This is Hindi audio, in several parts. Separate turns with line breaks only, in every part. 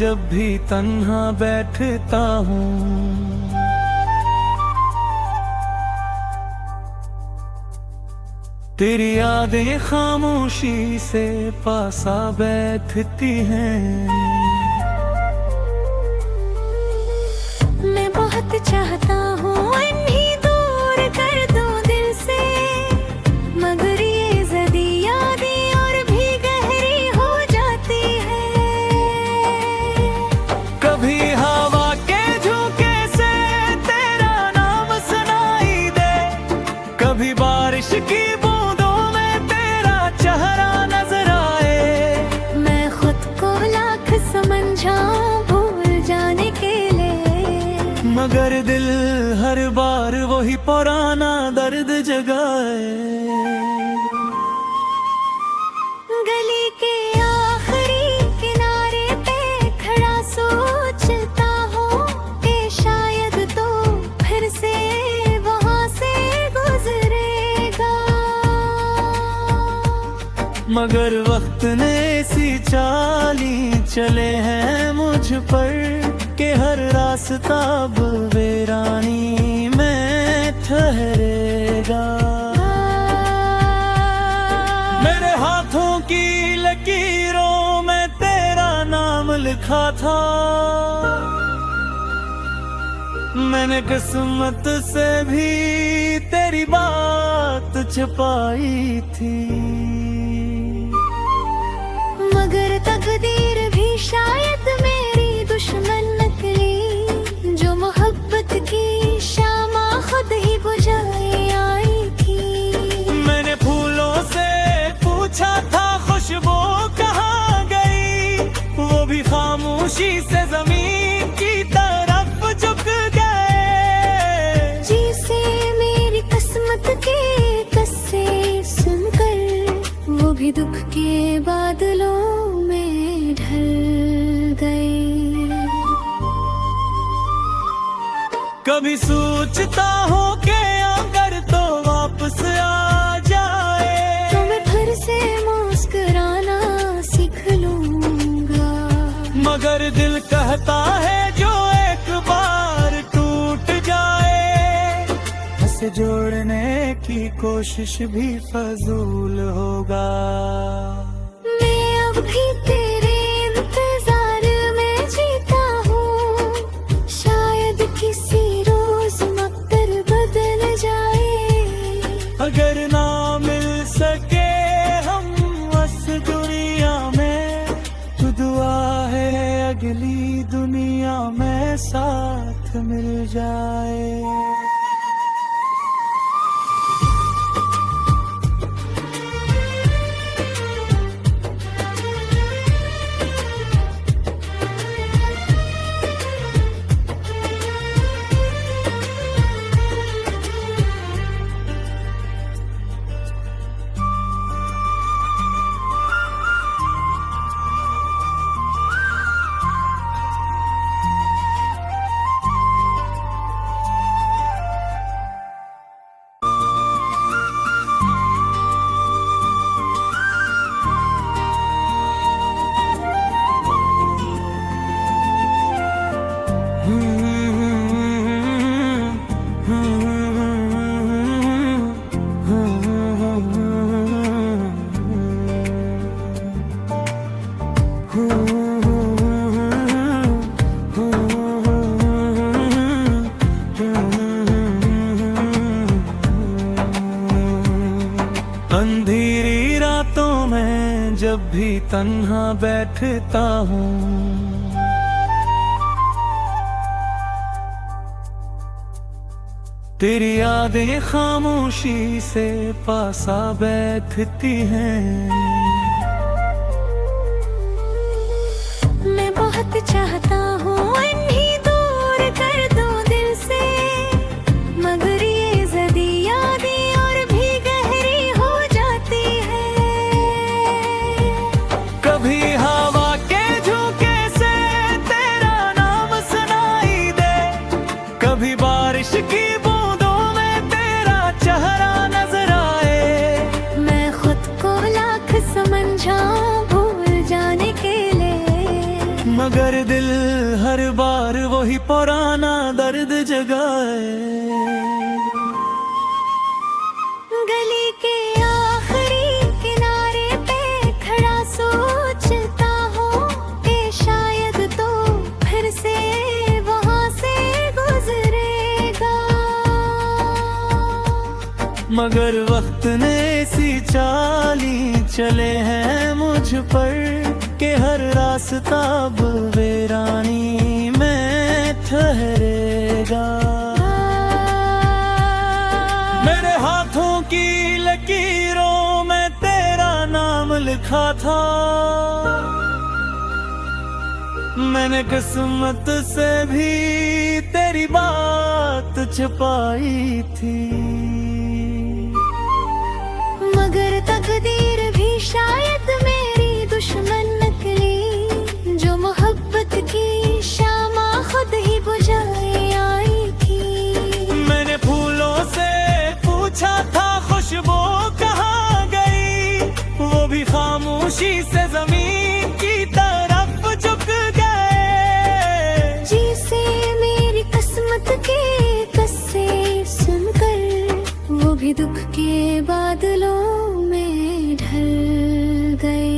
जब भी तन्हा बैठता हूँ। तेरी यादें खामोशी से पासा बैठती हैं।
मैं बहुत चाहता हूँ इन्हीं दूर कर दूं दिल से, मगर ये ज़दी यादें और भी गहरी हो जाती है।
कभी हवा के झोंके से तेरा नाम सुनाई दे, कभी बारिश की बूंदों में तेरा चेहरा नजर आए।
मैं खुद को लाख समझाऊं भूल जाने के लिए,
मगर दिल हर बार वही पुराना दर्द जगाए।
गली के आखिरी किनारे पे खड़ा सोचता हूँ कि शायद तो फिर से वहाँ से गुजरेगा,
मगर वक्त ने ऐसी चाली चले हैं मुझ पर कि हर रास्ता अब वीरानी में ठहरेगा। मेरे हाथों की लकीरों में तेरा नाम लिखा था, मैंने किस्मत से भी तेरी बात छुपाई थी,
मगर तकदीर भी शायद मेरी दुश्मन निकली, जो मोहब्बत की शामा खुद ही बुझाई आई थी।
मैंने फूलों से पूछा था खुशबू कहाँ गई, वो भी खामोशी से जमीन की तरफ झुक गए।
जिसे मेरी किस्मत के किस्से सुनकर वो भी दुख के बादलों में ढल गए।
कभी सोचता हूँ कि अगर तो वापस आ जाए,
तो मैं फिर से मुस्कुराना सीख लूंगा,
मगर दिल कहता है जो एक बार टूट जाए, उसे जोड़ने की कोशिश भी फजूल होगा।
मैं अब भी तेरे इंतजार में जीता हूँ, शायद किसी रोज मकदर बदल जाए।
अगर ना मिल सके हम इस दुनिया में, तो दुआ है अगली दुनिया में साथ मिल जाए। अंधेरी रातों में जब भी तन्हा बैठता हूँ, तेरी यादें खामोशी से पासा बैठती हैं।
मैं बहुत चाहता हूँ इन्हीं दूर कर दूं दिल से, मगर ये ज़दी यादें और भी गहरी हो जाती है।
कभी हवा के झोंके से तेरा नाम सुनाई दे, कभी बारिश की बूंदों में तेरा चेहरा नजर आए।
मैं खुद को लाख समझाऊं भूल जाने के लिए,
मगर दिल हर बार वही पुराना दर्द जगाए।
गली के आखिरी किनारे पे खड़ा सोचता हूँ कि शायद तो फिर से वहाँ से गुजरेगा।
मगर वक्त ने सी चाली चले हैं मुझ पर कि हर रास्ता अब वीरानी में ठहरेगा। मेरे हाथों की लकीरों में तेरा नाम लिखा था, मैंने किस्मत से भी तेरी बात छुपाई थी।
मगर तकदीर भी शायद मेरी दुश्मन निकली, जो मोहब्बत की शामा खुद ही बुझाई आई थी।
मैंने फूलों से पूछा था खुशबू कहाँ गई, वो भी खामोशी से जमीन की तरफ झुक गए।
जिसे मेरी किस्मत के किस्से सुनकर वो भी दुख के बादलों में ढल गए।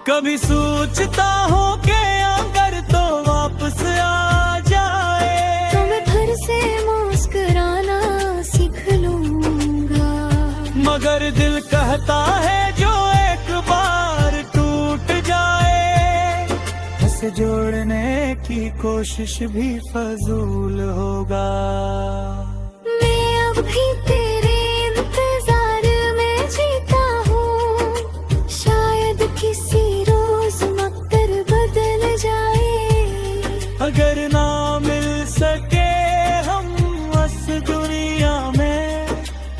कभी सोचता हूँ कि अगर तो वापस आ जाए,
तो मैं फिर से मुस्कुराना सीख लूंगा।
मगर दिल कहता है जो एक बार टूट जाए, उसे जोड़ने की कोशिश भी फजूल होगा।
मैं अब भी तेरे इंतजार में जीता हूँ, शायद किसी रोज मक्कर बदल जाए।
अगर ना मिल सके हम इस दुनिया में,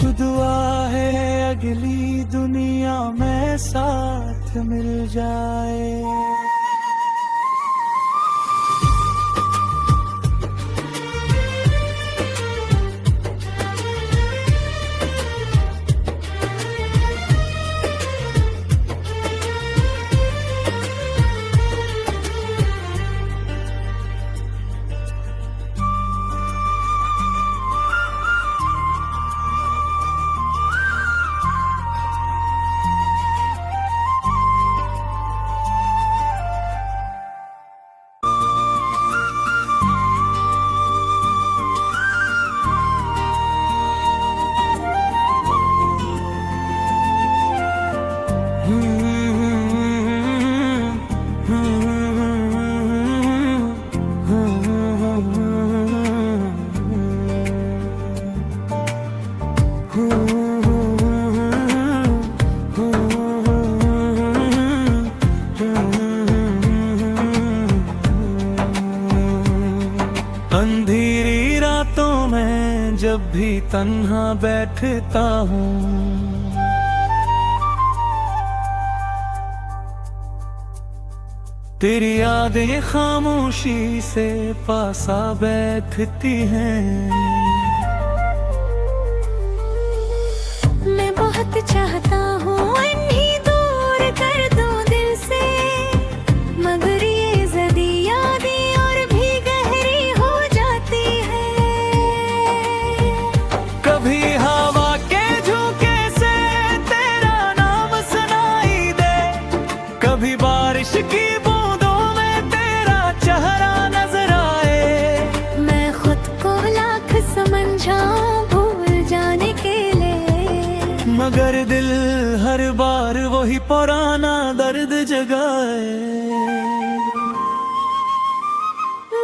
तो दुआ है अगली दुनिया में साथ मिल जाए। अंधेरी रातों में जब भी तन्हा बैठता हूँ, तेरी यादें खामोशी से पासा बैठती हैं।
मैं बहुत चाहता हूँ इन्हीं दूर कर दूं दिल से, मगर ये ज़दी यादें और भी गहरी हो जाती है।
कभी हवा के झोंके से तेरा नाम सुनाई दे, कभी बारिश की बूंदों में तेरा चेहरा नजर आए।
मैं खुद को लाख समझाऊं भूल जाने के लिए,
मगर दिल हर बार वही पुराना दर्द जगाए।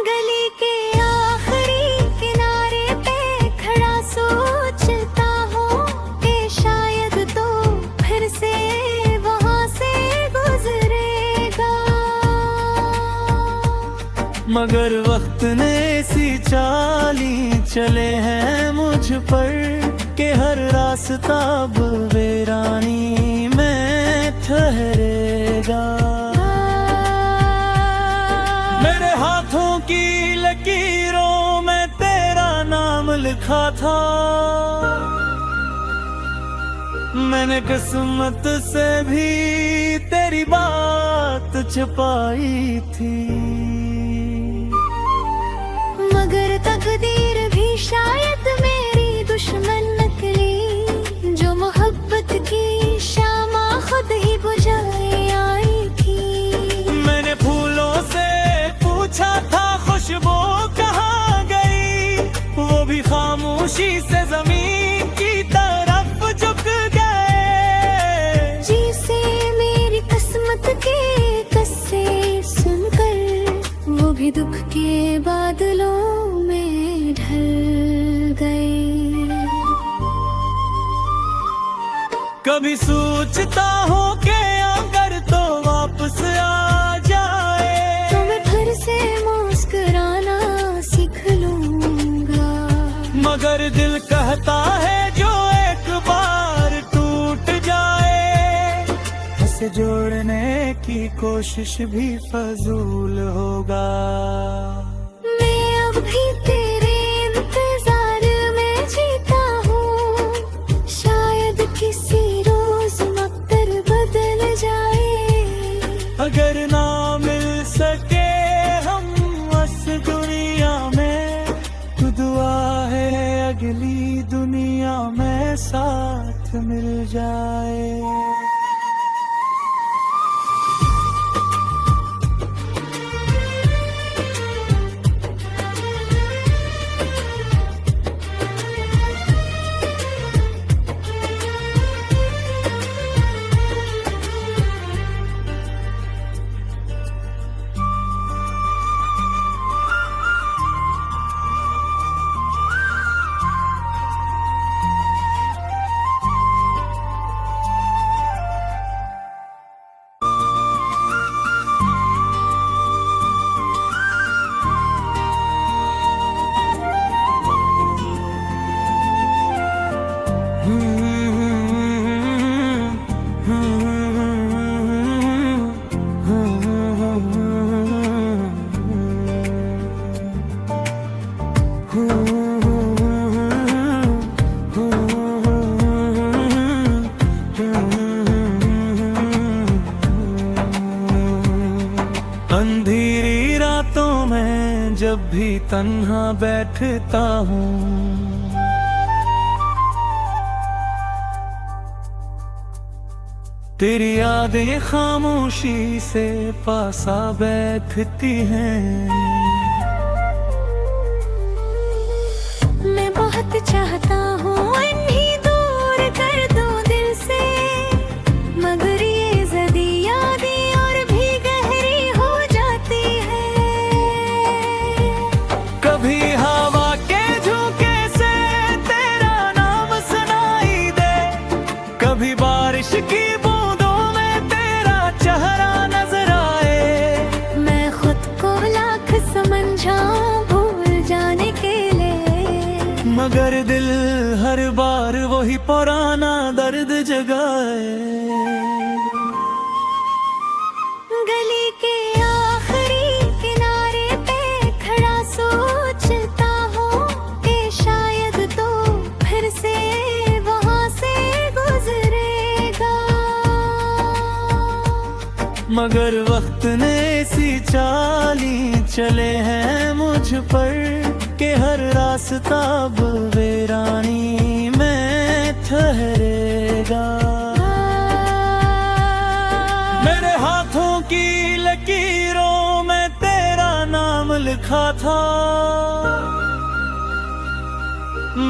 गली के आखिरी किनारे पे खड़ा सोचता हूँ कि शायद तो फिर से वहाँ से गुजरेगा।
मगर वक्त ने सी चाली चले हैं मुझ पर कि हर रास्ता अब वीरानी में ठहरेगा। मेरे हाथों की लकीरों में तेरा नाम लिखा था, मैंने किस्मत से भी तेरी बात छुपाई थी,
मगर तकदीर भी शायद मेरी दुश्मन निकली, जो मोहब्बत की शामा खुद ही बुझाई आई थी।
मैंने फूलों से पूछा था खुशबू कहाँ गई, वो भी खामोशी से जमीन की तरफ झुक गए।
जी से मेरी किस्मत के किस्से सुनकर वो भी दुख के बादलों में ढल गए।
कभी सोचता हूँ कि अगर तो वापस आ जाए,
तो मैं फिर से मुस्कुराना सीख लूंगा,
मगर दिल कहता है जो एक बार टूट जाए, उसे जोड़ने की कोशिश भी फजूल होगा।
मैं अब भी तेरे इंतजार में जीता हूँ, शायद किसी रोज मक्तर बदल जाए।
अगर ना मिल सके हम इस दुनिया में, तो दुआ है अगली दुनिया में साथ मिल जाए। अंधेरी रातों में जब भी तन्हा बैठता हूँ, तेरी यादें खामोशी से पासा बैठती हैं।
मैं बहुत चाहता हूँ इन्हीं दूर कर दूं दिल से, मगर ये ज़दी यादें और भी गहरी हो जाती है।
कभी हवा के झोंके से तेरा नाम सुनाई दे, कभी बारिश की बूंदों में तेरा चेहरा नजर आए।
मैं खुद को लाख समझाऊं भूल जाने के लिए,
मगर दिल हर बार वही पुराना दर्द जगाए।
गली के आखिरी किनारे पे खड़ा सोचता हूँ कि शायद तो फिर से वहाँ से गुजरेगा,
मगर वक्त ने ऐसी चाली चले हैं मुझ पर कि हर रास्ता अब वीरानी में ठहरेगा। मेरे हाथों की लकीरों में तेरा नाम लिखा था,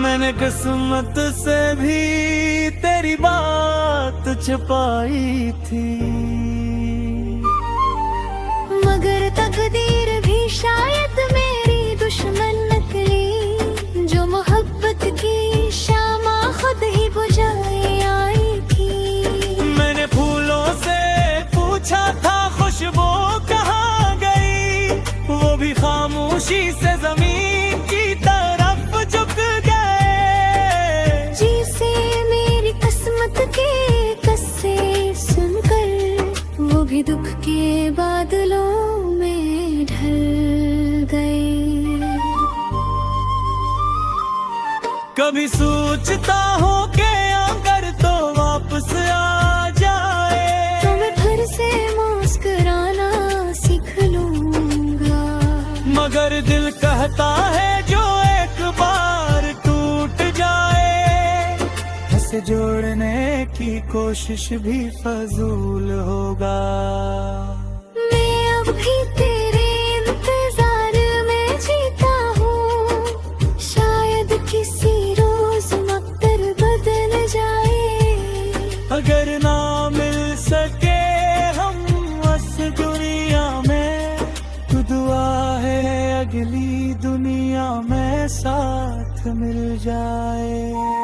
मैंने किस्मत से भी तेरी बात छुपाई थी,
मगर तकदीर भी शायद मेरी दुश्मन निकली, जो मोहब्बत की शामा खुद ही बुझाई आई थी।
मैंने फूलों से पूछा था खुशबू कहाँ गई, वो भी खामोशी से जमीन की तरफ झुक गए।
जी से मेरी किस्मत के किस्से सुनकर वो भी दुख के बादलों में ढल गए।
कभी सोचता हूँ कि अगर तो वापस छोड़ने की कोशिश भी फजूल होगा।
मैं अब भी तेरे इंतजार में जीता हूँ, शायद किसी रोज मक्तर बदल जाए।
अगर ना मिल सके हम इस दुनिया में, तो दुआ है अगली दुनिया में साथ मिल जाए।